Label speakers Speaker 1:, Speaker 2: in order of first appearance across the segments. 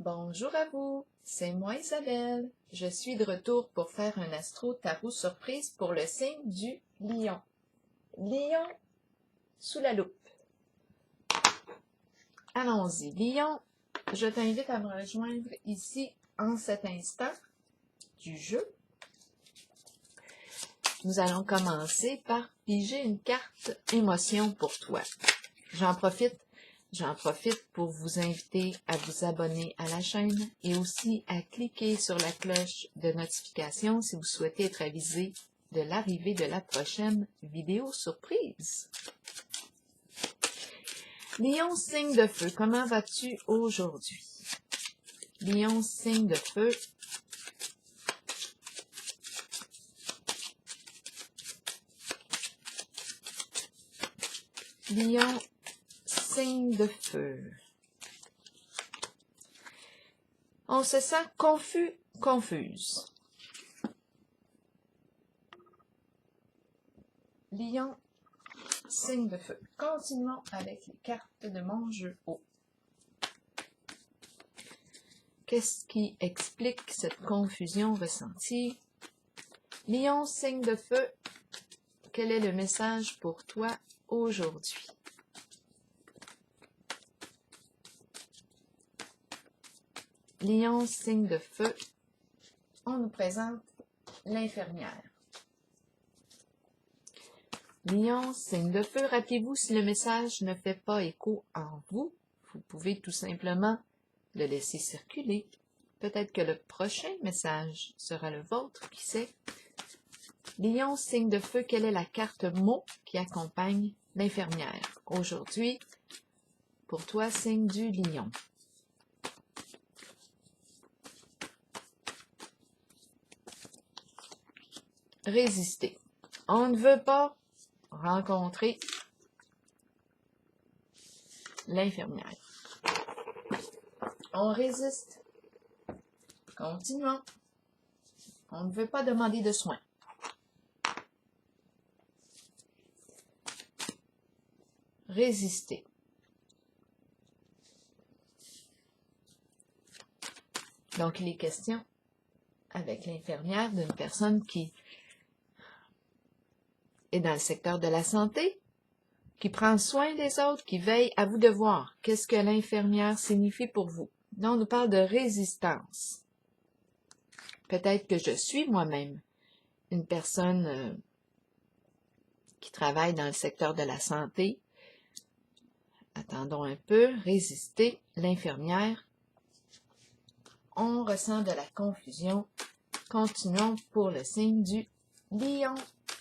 Speaker 1: Bonjour à vous, c'est moi Isabelle. Je suis de retour pour faire un astro-tarot surprise pour le signe du lion. Lion sous la loupe. Allons-y. Lion, je t'invite à me rejoindre ici en cet instant du jeu. Nous allons commencer par piger une carte émotion pour toi. J'en profite pour vous inviter à vous abonner à la chaîne et aussi à cliquer sur la cloche de notification si vous souhaitez être avisé de l'arrivée de la prochaine vidéo surprise. Lion, signe de feu, comment vas-tu aujourd'hui? Lion, signe de feu. Lion, signe de feu. On se sent confus, confuse. Lion, signe de feu. Continuons avec les cartes de mon jeu haut. Qu'est-ce qui explique cette confusion ressentie? Lion, signe de feu, quel est le message pour toi aujourd'hui? Lion, signe de feu, on nous présente l'infirmière. Lion, signe de feu, rappelez-vous, si le message ne fait pas écho en vous, vous pouvez tout simplement le laisser circuler. Peut-être que le prochain message sera le vôtre, qui sait. Lion, signe de feu, quelle est la carte mot qui accompagne l'infirmière? Aujourd'hui, pour toi, signe du lion. Résister. On ne veut pas rencontrer l'infirmière. On résiste. Continuons. On ne veut pas demander de soins. Résister. Donc, il est question avec l'infirmière d'une personne qui est dans le secteur de la santé, qui prend soin des autres, qui veille à vous de voir qu'est-ce que l'infirmière signifie pour vous. Là, on nous parle de résistance. Peut-être que je suis moi-même une personne qui travaille dans le secteur de la santé. Attendons un peu, résister, l'infirmière. On ressent de la confusion. Continuons pour le signe du lion,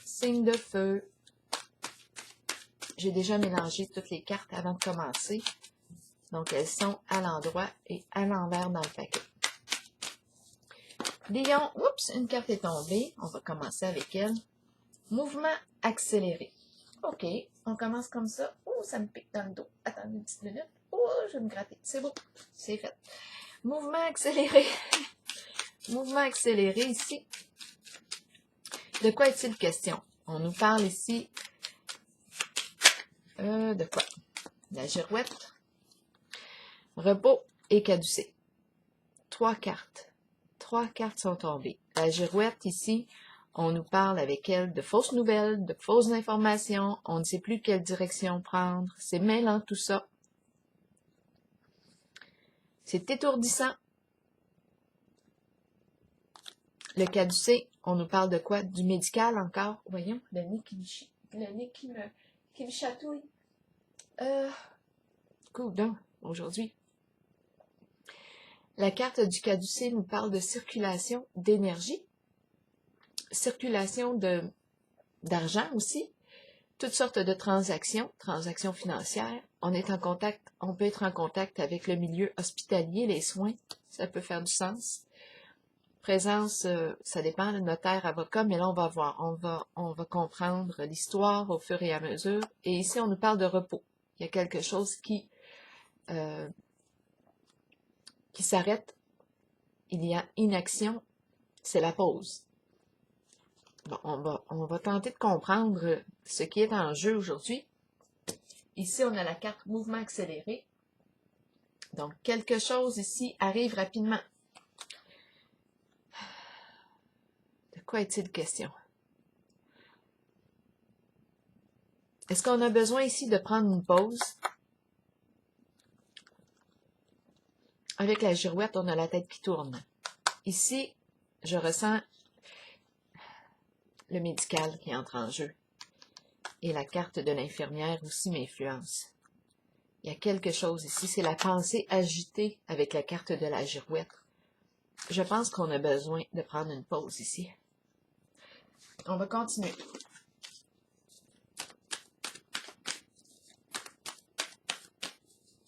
Speaker 1: signe de feu. J'ai déjà mélangé toutes les cartes avant de commencer. Donc, elles sont à l'endroit et à l'envers dans le paquet. Lion, oups, une carte est tombée. On va commencer avec elle. Mouvement accéléré. OK, on commence comme ça. Oh, ça me pique dans le dos. Attendez une petite minute. Oh, je vais me gratter. C'est beau, c'est fait. Mouvement accéléré. Mouvement accéléré ici. De quoi est-il question? On nous parle ici de quoi? La girouette, repos et caducée. Trois cartes. Trois cartes sont tombées. La girouette ici, on nous parle avec elle de fausses nouvelles, de fausses informations. On ne sait plus quelle direction prendre. C'est mêlant tout ça. C'est étourdissant. Le caducé, on nous parle de quoi? Du médical encore. Voyons, le nez qui me chatouille. Coudonc, aujourd'hui. La carte du caducé nous parle de circulation d'énergie, circulation d'argent aussi, toutes sortes de transactions financières. On peut être en contact avec le milieu hospitalier, les soins, ça peut faire du sens. Présence, ça dépend, le notaire, avocat, mais là on va voir, on va comprendre l'histoire au fur et à mesure. Et ici on nous parle de repos. Il y a quelque chose qui s'arrête. Il y a inaction, c'est la pause. Bon, on va tenter de comprendre ce qui est en jeu aujourd'hui. Ici, on a la carte mouvement accéléré. Donc, quelque chose ici arrive rapidement. De quoi est-il question? Est-ce qu'on a besoin ici de prendre une pause? Avec la girouette, on a la tête qui tourne. Ici, je ressens le médical qui entre en jeu. Et la carte de l'infirmière aussi m'influence. Il y a quelque chose ici, c'est la pensée agitée avec la carte de la girouette. Je pense qu'on a besoin de prendre une pause ici. On va continuer.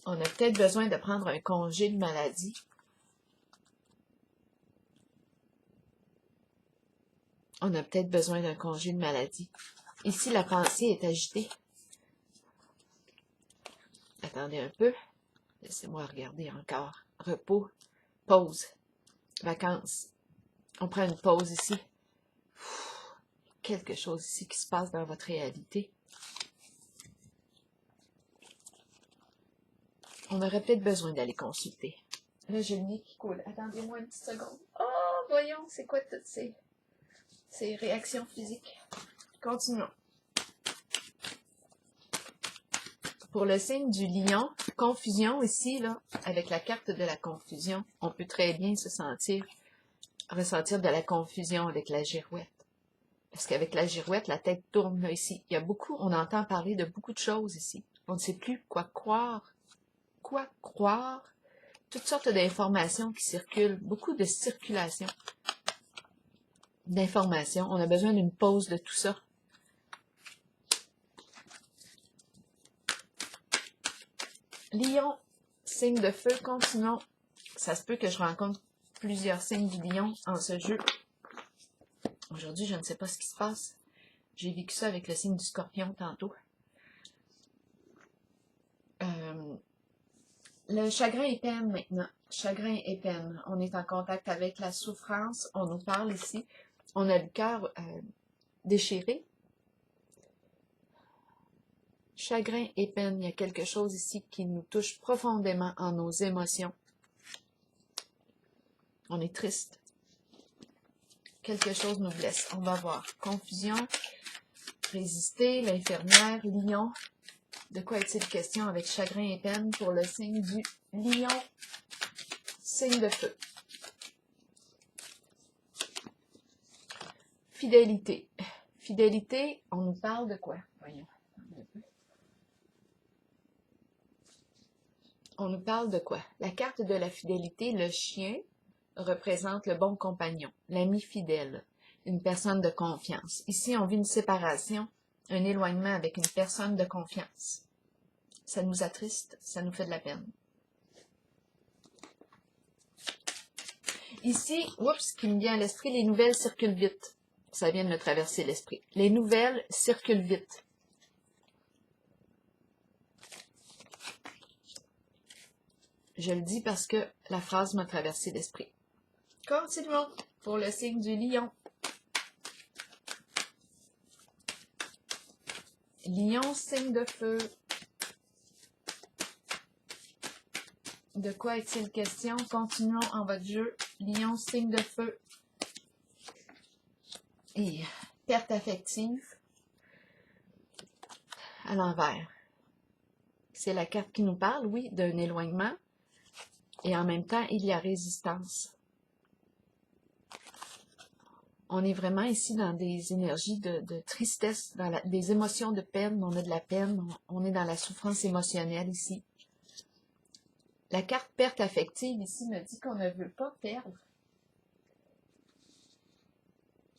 Speaker 1: On a peut-être besoin de prendre un congé de maladie. On a peut-être besoin d'un congé de maladie. Ici, la pensée est agitée. Attendez un peu. Laissez-moi regarder encore. Repos, pause, vacances. On prend une pause ici. Quelque chose ici qui se passe dans votre réalité. On aurait peut-être besoin d'aller consulter. Là, j'ai le nez qui coule. Attendez-moi une petite seconde. Oh, voyons, c'est quoi toutes ces réactions physiques? Continuons. Pour le signe du lion, confusion ici, là, avec la carte de la confusion, on peut très bien ressentir de la confusion avec la girouette. Parce qu'avec la girouette, la tête tourne là, ici. Il y a beaucoup, on entend parler de beaucoup de choses ici. On ne sait plus quoi croire. Toutes sortes d'informations qui circulent, beaucoup de circulation d'informations. On a besoin d'une pause de tout ça. Lion, signe de feu, continuons. Ça se peut que je rencontre plusieurs signes du lion en ce jeu. Aujourd'hui, je ne sais pas ce qui se passe. J'ai vécu ça avec le signe du scorpion tantôt. Le chagrin et peine maintenant. Chagrin et peine. On est en contact avec la souffrance. On nous parle ici. On a le cœur déchiré. Chagrin et peine. Il y a quelque chose ici qui nous touche profondément en nos émotions. On est triste. Quelque chose nous blesse. On va voir. Confusion, résister, l'infirmière, lion. De quoi est-il question avec chagrin et peine pour le signe du lion, signe de feu? Fidélité. Fidélité, on nous parle de quoi? Voyons. On nous parle de quoi? La carte de la fidélité, le chien, représente le bon compagnon, l'ami fidèle, une personne de confiance. Ici, on vit une séparation, un éloignement avec une personne de confiance. Ça nous attriste, ça nous fait de la peine. Ici, oups, qui me vient à l'esprit, les nouvelles circulent vite. Ça vient de me traverser l'esprit. Les nouvelles circulent vite. Je le dis parce que la phrase m'a traversé l'esprit. Continuons pour le signe du lion. Lion, signe de feu. De quoi est-il question? Continuons en votre jeu. Lion, signe de feu. Et perte affective. À l'envers. C'est la carte qui nous parle, oui, d'un éloignement. Et en même temps, il y a résistance. On est vraiment ici dans des énergies de tristesse, dans des émotions de peine. On a de la peine, on est dans la souffrance émotionnelle ici. La carte perte affective ici me dit qu'on ne veut pas perdre.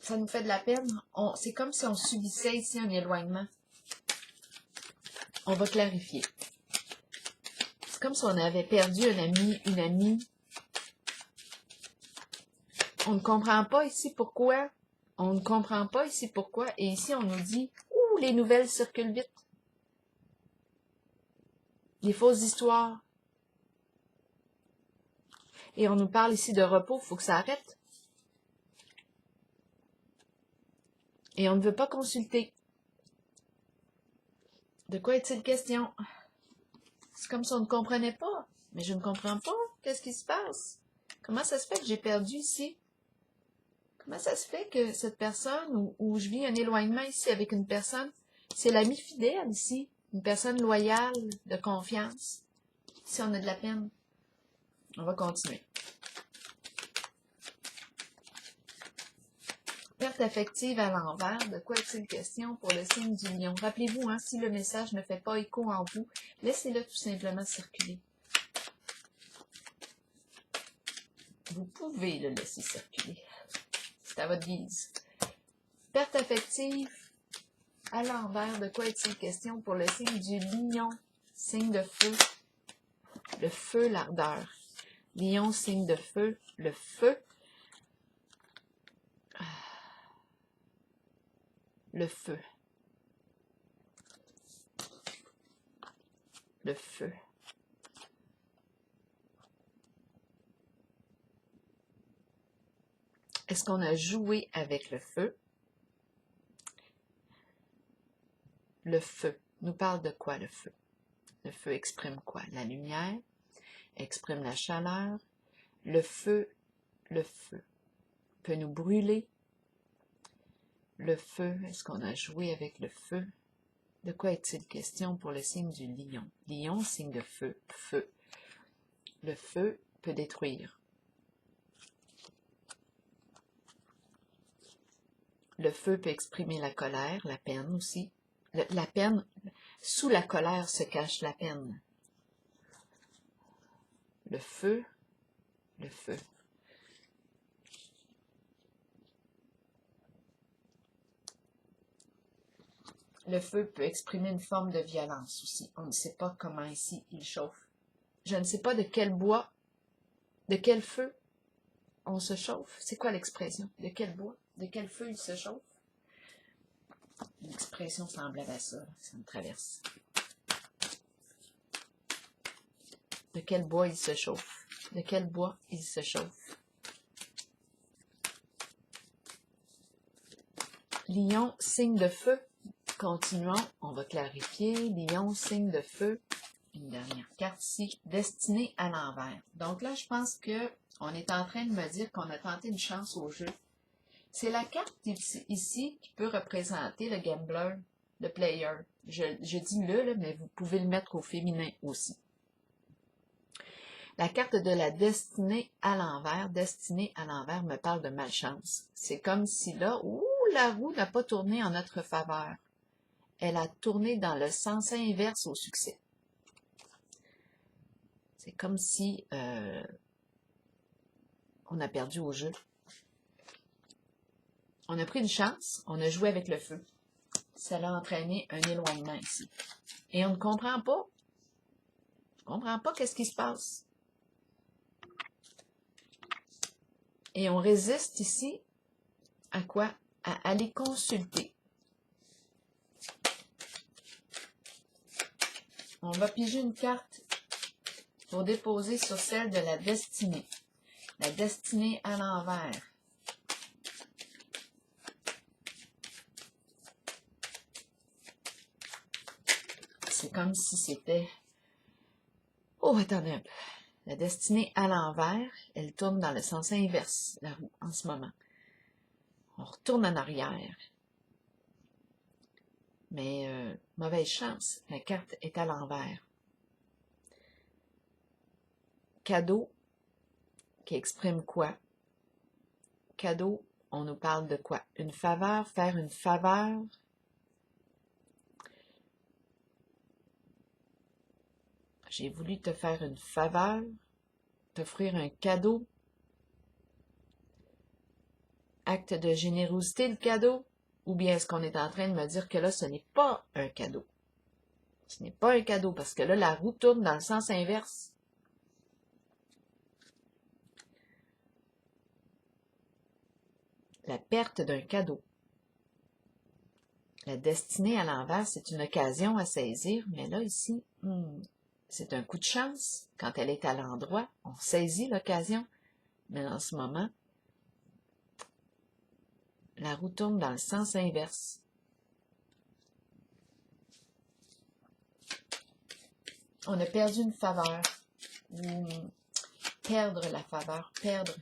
Speaker 1: Ça nous fait de la peine. C'est comme si on subissait ici un éloignement. On va clarifier. C'est comme si on avait perdu un ami, une amie. On ne comprend pas ici pourquoi. On ne comprend pas ici pourquoi. Et ici, on nous dit, ouh, les nouvelles circulent vite. Les fausses histoires. Et on nous parle ici de repos, il faut que ça arrête. Et on ne veut pas consulter. De quoi est-il question? C'est comme si on ne comprenait pas. Mais je ne comprends pas. Qu'est-ce qui se passe? Comment ça se fait que j'ai perdu ici? Comment ça se fait que cette personne, où je vis un éloignement ici avec une personne, c'est l'ami fidèle ici, une personne loyale, de confiance. Ici, on a de la peine. On va continuer. Perte affective à l'envers, de quoi est-il question pour le signe du lion? Rappelez-vous, hein, si le message ne fait pas écho en vous, laissez-le tout simplement circuler. Vous pouvez le laisser circuler. C'est à votre guise. Perte affective à l'envers, de quoi est-il question pour le signe du lion? Signe de feu. Le feu, l'ardeur. Lion, signe de feu. Le feu. Le feu. Le feu. Est-ce qu'on a joué avec le feu? Le feu nous parle de quoi, le feu? Le feu exprime quoi? La lumière, exprime la chaleur. Le feu peut nous brûler. Le feu, est-ce qu'on a joué avec le feu? De quoi est-il question pour le signe du lion? Lion, signe de feu, feu. Le feu peut détruire. Le feu peut exprimer la colère, la peine aussi. La peine, sous la colère se cache la peine. Le feu, le feu. Le feu peut exprimer une forme de violence aussi. On ne sait pas comment ici il chauffe. Je ne sais pas de quel bois, de quel feu on se chauffe. C'est quoi l'expression? De quel bois? De quel feu il se chauffe? L'expression semblable à ça. Ça me traverse. De quel bois il se chauffe? De quel bois il se chauffe? Lion, signe de feu. Continuons, on va clarifier. Lion, signe de feu. Une dernière carte ici. Destinée à l'envers. Donc là, je pense que on est en train de me dire qu'on a tenté une chance au jeu. C'est la carte ici qui peut représenter le gambler, le player. Je dis le, là, mais vous pouvez le mettre au féminin aussi. La carte de la destinée à l'envers me parle de malchance. C'est comme si là, la roue n'a pas tourné en notre faveur. Elle a tourné dans le sens inverse au succès. C'est comme si on a perdu au jeu. On a pris une chance, on a joué avec le feu. Ça a entraîné un éloignement ici. Et on ne comprend pas. On ne comprend pas qu'est-ce qui se passe. Et on résiste ici à quoi? À aller consulter. On va piger une carte pour déposer sur celle de la destinée. La destinée à l'envers. C'est comme si c'était... Oh, attendez un peu. La destinée à l'envers, elle tourne dans le sens inverse, la roue, en ce moment. On retourne en arrière. Mais mauvaise chance, la carte est à l'envers. Cadeau, qui exprime quoi? Cadeau, on nous parle de quoi? Une faveur, faire une faveur. J'ai voulu te faire une faveur, t'offrir un cadeau. Acte de générosité, le cadeau? Ou bien est-ce qu'on est en train de me dire que là, ce n'est pas un cadeau? Ce n'est pas un cadeau, parce que là, la roue tourne dans le sens inverse. La perte d'un cadeau. La destinée à l'envers, c'est une occasion à saisir, mais là, ici, c'est un coup de chance. Quand elle est à l'endroit, on saisit l'occasion. Mais en ce moment, la roue tourne dans le sens inverse. On a perdu une faveur. Ou perdre la faveur, perdre.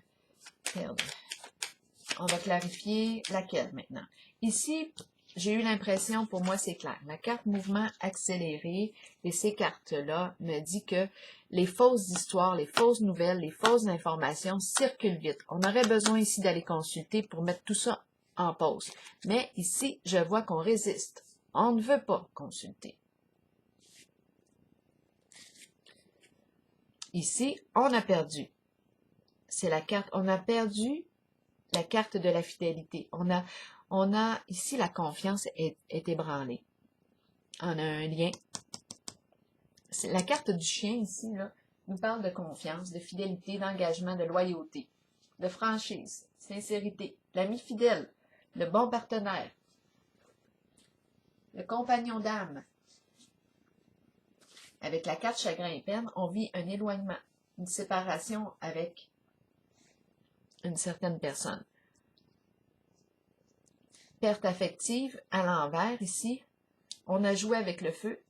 Speaker 1: On va clarifier laquelle maintenant. Ici, j'ai eu l'impression, pour moi c'est clair, la carte mouvement accéléré et ces cartes-là me disent que les fausses histoires, les fausses nouvelles, les fausses informations circulent vite. On aurait besoin ici d'aller consulter pour mettre tout ça en pause. Mais ici, je vois qu'on résiste. On ne veut pas consulter. Ici, on a perdu. C'est la carte, on a perdu la carte de la fidélité. On a ici la confiance est ébranlée. On a un lien. La carte du chien ici, là, nous parle de confiance, de fidélité, d'engagement, de loyauté, de franchise, sincérité, l'ami fidèle, le bon partenaire, le compagnon d'âme. Avec la carte chagrin et peine, on vit un éloignement, une séparation avec une certaine personne. Perte affective, à l'envers ici, on a joué avec le feu.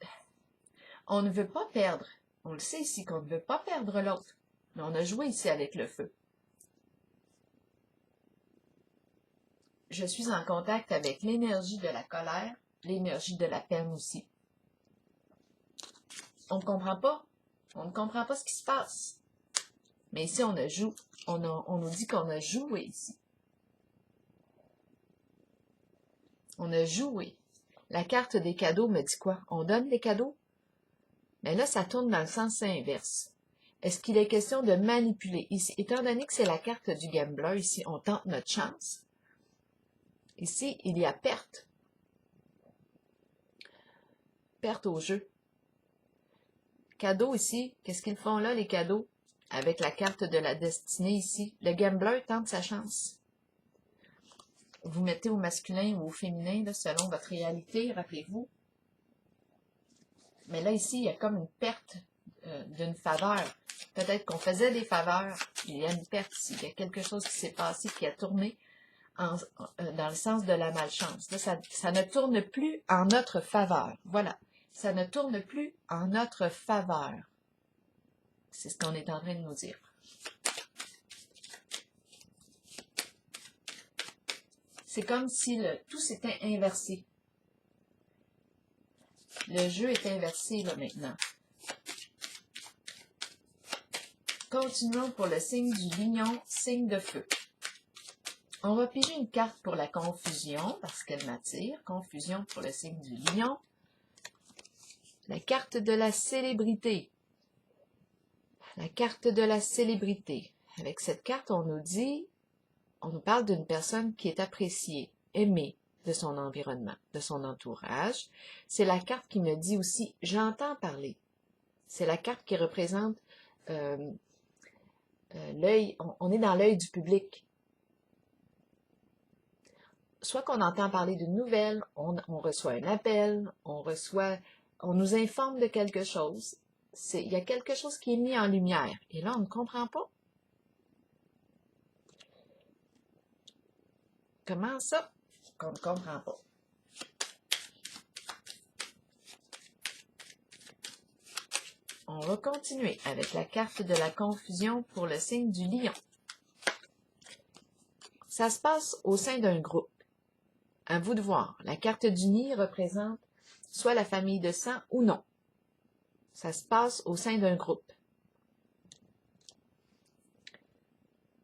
Speaker 1: On ne veut pas perdre. On le sait ici qu'on ne veut pas perdre l'autre. Mais on a joué ici avec le feu. Je suis en contact avec l'énergie de la colère, l'énergie de la peine aussi. On ne comprend pas. On ne comprend pas ce qui se passe. Mais ici, on nous dit qu'on a joué ici. On a joué. La carte des cadeaux me dit quoi? On donne des cadeaux? Mais là, ça tourne dans le sens inverse. Est-ce qu'il est question de manipuler? Ici, étant donné que c'est la carte du gambler, ici, on tente notre chance. Ici, il y a perte. Perte au jeu. Cadeaux ici, qu'est-ce qu'ils font là, les cadeaux? Avec la carte de la destinée ici, le gambler tente sa chance. Vous mettez au masculin ou au féminin, là, selon votre réalité, rappelez-vous. Mais là, ici, il y a comme une perte d'une faveur. Peut-être qu'on faisait des faveurs, il y a une perte ici. Il y a quelque chose qui s'est passé, qui a tourné dans le sens de la malchance. Là, ça ne tourne plus en notre faveur. Voilà. Ça ne tourne plus en notre faveur. C'est ce qu'on est en train de nous dire. C'est comme si tout s'était inversé. Le jeu est inversé là maintenant. Continuons pour le signe du lion, signe de feu. On va piger une carte pour la confusion, parce qu'elle m'attire. Confusion pour le signe du lion. La carte de la célébrité. La carte de la célébrité. Avec cette carte, on nous parle d'une personne qui est appréciée, aimée de son environnement, de son entourage. C'est la carte qui me dit aussi, j'entends parler. C'est la carte qui représente l'œil, on est dans l'œil du public. Soit qu'on entend parler d'une nouvelle, on reçoit un appel, on nous informe de quelque chose. Il y a quelque chose qui est mis en lumière. Et là, on ne comprend pas. Comment ça qu'on ne comprend pas? On va continuer avec la carte de la confusion pour le signe du lion. Ça se passe au sein d'un groupe. À vous de voir. La carte du nid représente soit la famille de sang ou non. Ça se passe au sein d'un groupe.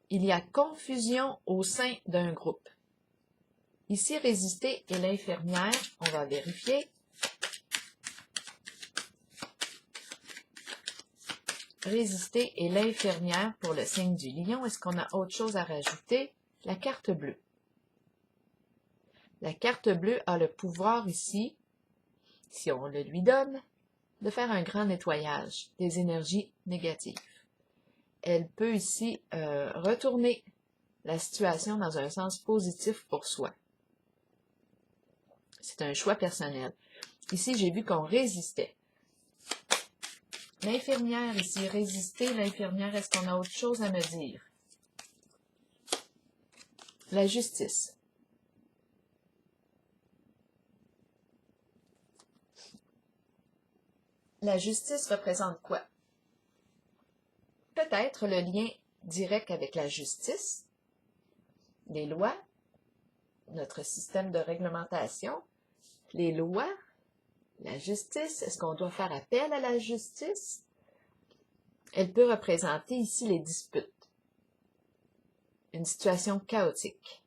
Speaker 1: Il y a confusion au sein d'un groupe. Ici, résister et l'infirmière, on va vérifier. Résister et l'infirmière pour le signe du lion. Est-ce qu'on a autre chose à rajouter? La carte bleue. La carte bleue a le pouvoir ici, si on le lui donne, de faire un grand nettoyage des énergies négatives. Elle peut ici retourner la situation dans un sens positif pour soi. C'est un choix personnel. Ici, j'ai vu qu'on résistait. L'infirmière ici, résister, l'infirmière, est-ce qu'on a autre chose à me dire? La justice. La justice représente quoi? peut-être le lien direct avec la justice, les lois, notre système de réglementation, les lois, la justice. Est-ce qu'on doit faire appel à la justice? Elle peut représenter ici les disputes, une situation chaotique.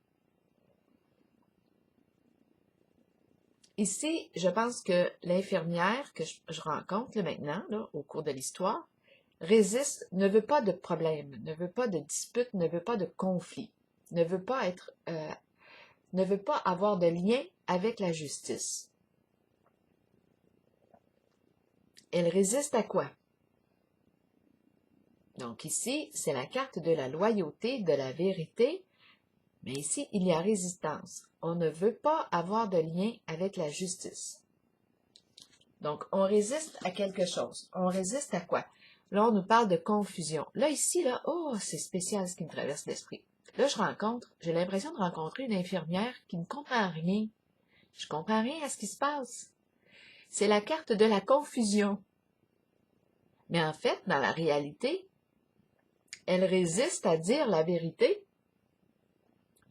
Speaker 1: Ici, je pense que l'infirmière que je rencontre là, maintenant, là, au cours de l'histoire, résiste, ne veut pas de problème, ne veut pas de dispute, ne veut pas de conflit, ne veut pas avoir de lien avec la justice. Elle résiste à quoi? Donc ici, c'est la carte de la loyauté, de la vérité, mais ici, il y a résistance. On ne veut pas avoir de lien avec la justice. Donc, on résiste à quelque chose. On résiste à quoi? Là, on nous parle de confusion. Là, ici, là, oh, c'est spécial ce qui me traverse l'esprit. Là, j'ai l'impression de rencontrer une infirmière qui ne comprend rien. Je comprends rien à ce qui se passe. C'est la carte de la confusion. Mais en fait, dans la réalité, elle résiste à dire la vérité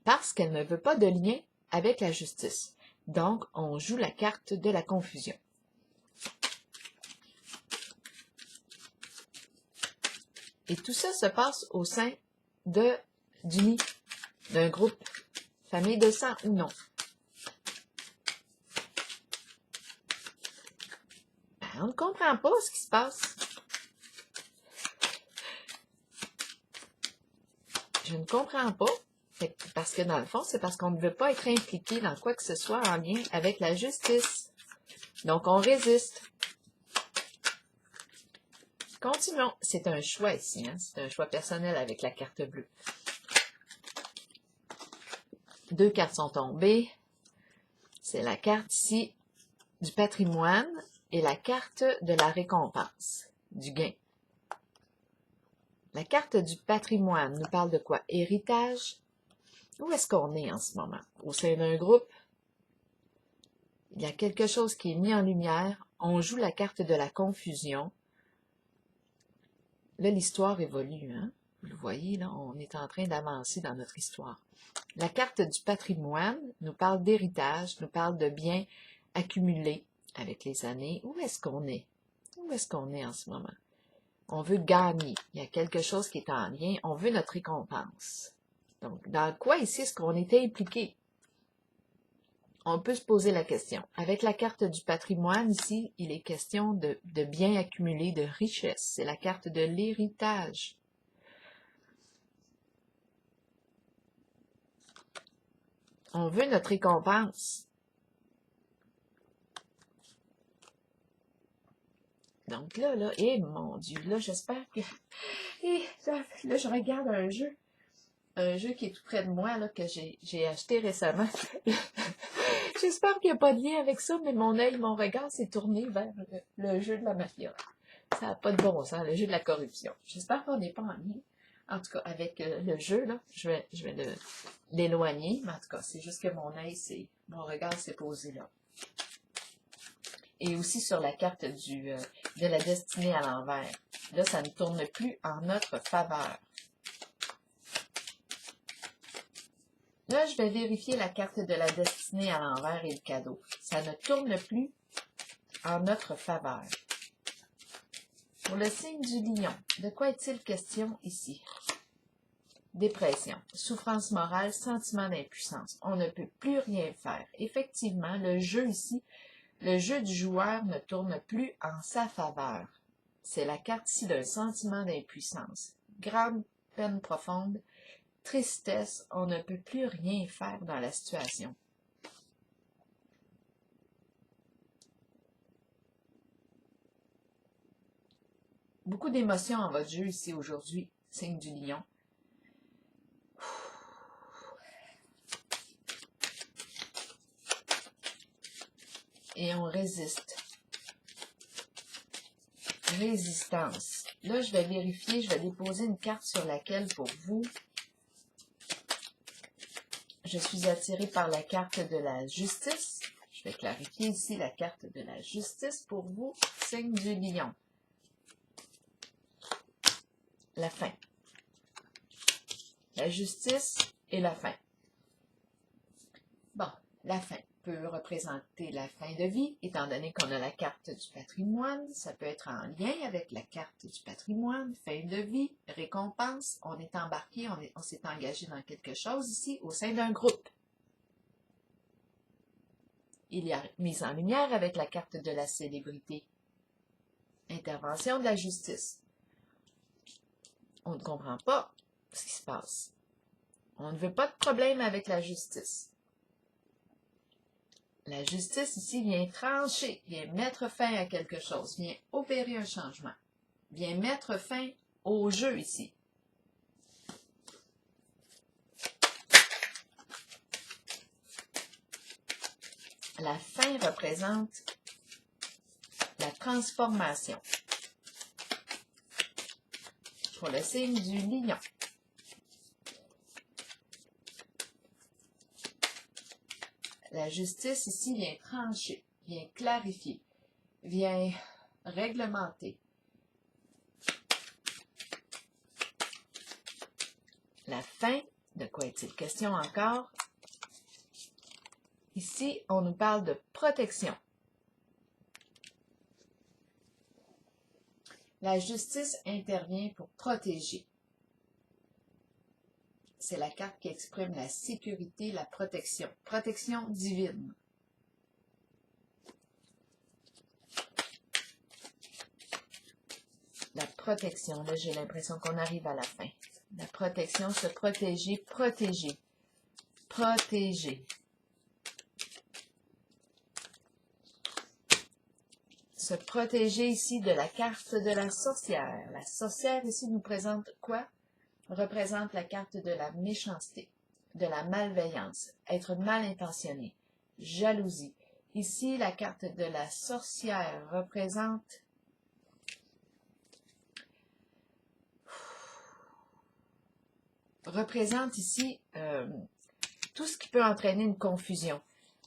Speaker 1: parce qu'elle ne veut pas de lien avec la justice. Donc, on joue la carte de la confusion. Et tout ça se passe au sein d'un groupe, famille de sang ou non. Ben, on ne comprend pas ce qui se passe. Je ne comprends pas. Parce que dans le fond, c'est parce qu'on ne veut pas être impliqué dans quoi que ce soit en lien avec la justice. Donc, on résiste. Continuons. C'est un choix ici, hein? C'est un choix personnel avec la carte bleue. 2 cartes sont tombées. C'est la carte ici du patrimoine et la carte de la récompense, du gain. La carte du patrimoine nous parle de quoi? Héritage. Où est-ce qu'on est en ce moment? Au sein d'un groupe, il y a quelque chose qui est mis en lumière. On joue la carte de la confusion. Là, l'histoire évolue, hein? Vous le voyez, là, on est en train d'avancer dans notre histoire. La carte du patrimoine nous parle d'héritage, nous parle de biens accumulés avec les années. Où est-ce qu'on est? Où est-ce qu'on est en ce moment? On veut gagner. Il y a quelque chose qui est en lien. On veut notre récompense. Donc, dans quoi ici est-ce qu'on était impliqué? On peut se poser la question. Avec la carte du patrimoine, ici, il est question de biens accumulés, de richesse. C'est la carte de l'héritage. On veut notre récompense. Donc là, mon Dieu, là, j'espère que... là, je regarde un jeu qui est tout près de moi, là, que j'ai acheté récemment. J'espère qu'il n'y a pas de lien avec ça, mais mon regard s'est tourné vers le jeu de la mafia. Ça n'a pas de bon sens, le jeu de la corruption. J'espère qu'on n'est pas en lien. En tout cas, avec le jeu, là, je vais l'éloigner, mais en tout cas, c'est juste que mon regard s'est posé là. Et aussi sur la carte de la destinée à l'envers. Là, ça ne tourne plus en notre faveur. Là, je vais vérifier la carte de la destinée à l'envers et le cadeau. Ça ne tourne plus en notre faveur. Pour le signe du lion, de quoi est-il question ici? Dépression, souffrance morale, sentiment d'impuissance. On ne peut plus rien faire. Effectivement, le jeu ici, le jeu du joueur ne tourne plus en sa faveur. C'est la carte ici d'un sentiment d'impuissance. Grande peine profonde, tristesse, on ne peut plus rien faire dans la situation. Beaucoup d'émotions en votre jeu ici aujourd'hui, signe du lion. Et on résiste. Résistance. Là, je vais vérifier, je vais déposer une carte sur laquelle, pour vous, je suis attirée par la carte de la justice. Je vais clarifier ici la carte de la justice pour vous, signe du lion. la fin. La justice et la fin. Bon, la fin peut représenter la fin de vie, étant donné qu'on a la carte du patrimoine. Ça peut être en lien avec la carte du patrimoine, fin de vie, récompense. On est embarqué, on s'est engagé dans quelque chose ici au sein d'un groupe. Il y a mise en lumière avec la carte de la célébrité. Intervention de la justice. On ne comprend pas ce qui se passe. On ne veut pas de problème avec la justice. La justice ici vient trancher, vient mettre fin à quelque chose, vient opérer un changement, vient mettre fin au jeu ici. La fin représente la transformation. Pour le signe du lion. La justice ici vient trancher, vient clarifier, vient réglementer. La fin, de quoi est-il question encore? Ici, on nous parle de protection. La justice intervient pour protéger. C'est la carte qui exprime la sécurité, la protection. Protection divine. La protection, là j'ai l'impression qu'on arrive à la fin. La protection, se protéger, protéger. Protéger. Se protéger ici de la carte de la sorcière. La sorcière ici nous présente quoi? Représente la carte de la méchanceté, de la malveillance, être mal intentionné, jalousie. Ici, la carte de la sorcière représente ici tout ce qui peut entraîner une confusion.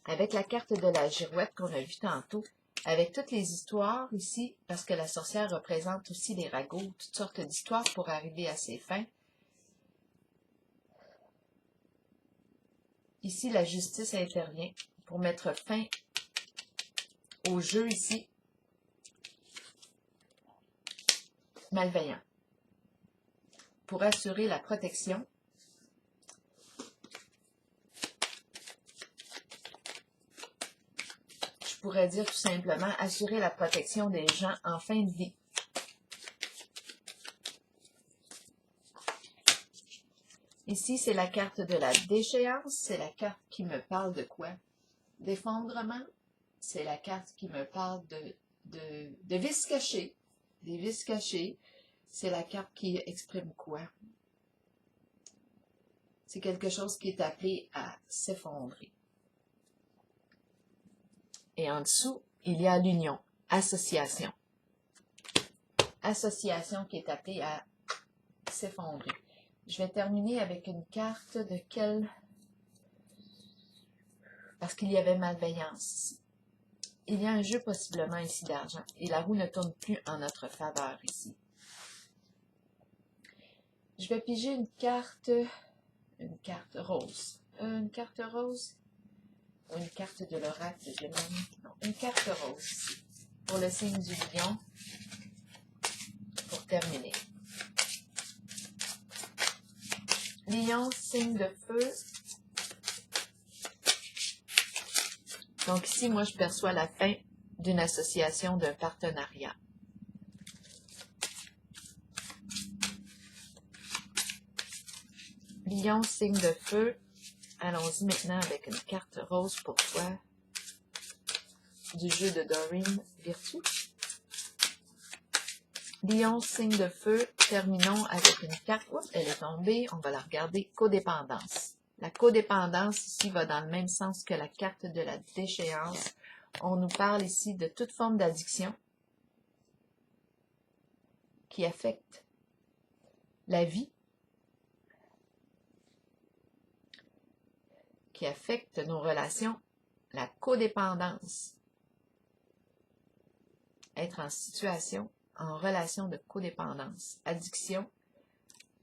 Speaker 1: Avec la carte de la girouette qu'on a vue tantôt, avec toutes les histoires ici, parce que la sorcière représente aussi les ragots, toutes sortes d'histoires pour arriver à ses fins. Ici, la justice intervient pour mettre fin au jeu ici malveillant, pour assurer la protection. Je pourrais dire tout simplement assurer la protection des gens en fin de vie. Ici, c'est la carte de la déchéance. C'est la carte qui me parle de quoi? D'effondrement. C'est la carte qui me parle de vices cachés. Des vices cachés. C'est la carte qui exprime quoi? C'est quelque chose qui est appelé à s'effondrer. Et en dessous, il y a l'union, association. Association qui est appelée à s'effondrer. Je vais terminer avec une carte de quelle... Parce qu'il y avait malveillance ici. Il y a un jeu possiblement ici d'argent. Et la roue ne tourne plus en notre faveur ici. Je vais piger une carte rose. Une carte rose ou une carte de l'oracle de Gemini. Non, une carte rose ici. Pour le signe du lion. Pour terminer. Lion, signe de feu. Donc ici, moi, je perçois la fin d'une association, d'un partenariat. Lion, signe de feu. Allons-y maintenant avec une carte rose pour toi du jeu de Doreen Virtue. Lion, signe de feu. Terminons avec une carte. Oups, elle est tombée. On va la regarder. Codépendance. La codépendance ici va dans le même sens que la carte de la déchéance. On nous parle ici de toute forme d'addiction qui affecte la vie, qui affecte nos relations, la codépendance. Être en situation, en relation de codépendance. Addiction,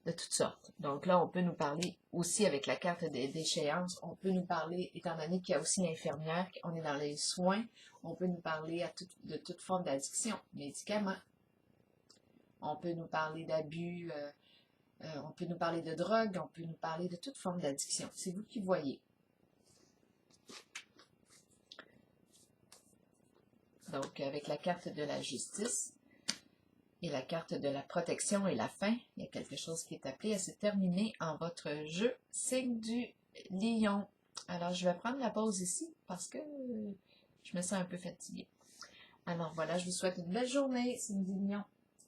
Speaker 1: de toutes sortes. Donc là, on peut nous parler aussi avec la carte des déchéances, on peut nous parler, étant donné qu'il y a aussi l'infirmière, on est dans les soins, on peut nous parler de toute forme d'addiction, médicaments. On peut nous parler d'abus, on peut nous parler de drogue, on peut nous parler de toute forme d'addiction. C'est vous qui voyez. Donc, avec la carte de la justice et la carte de la protection et la fin, il y a quelque chose qui est appelé à se terminer en votre jeu, signe du lion. Alors, je vais prendre la pause ici parce que je me sens un peu fatiguée. Alors voilà, je vous souhaite une belle journée, signe du lion.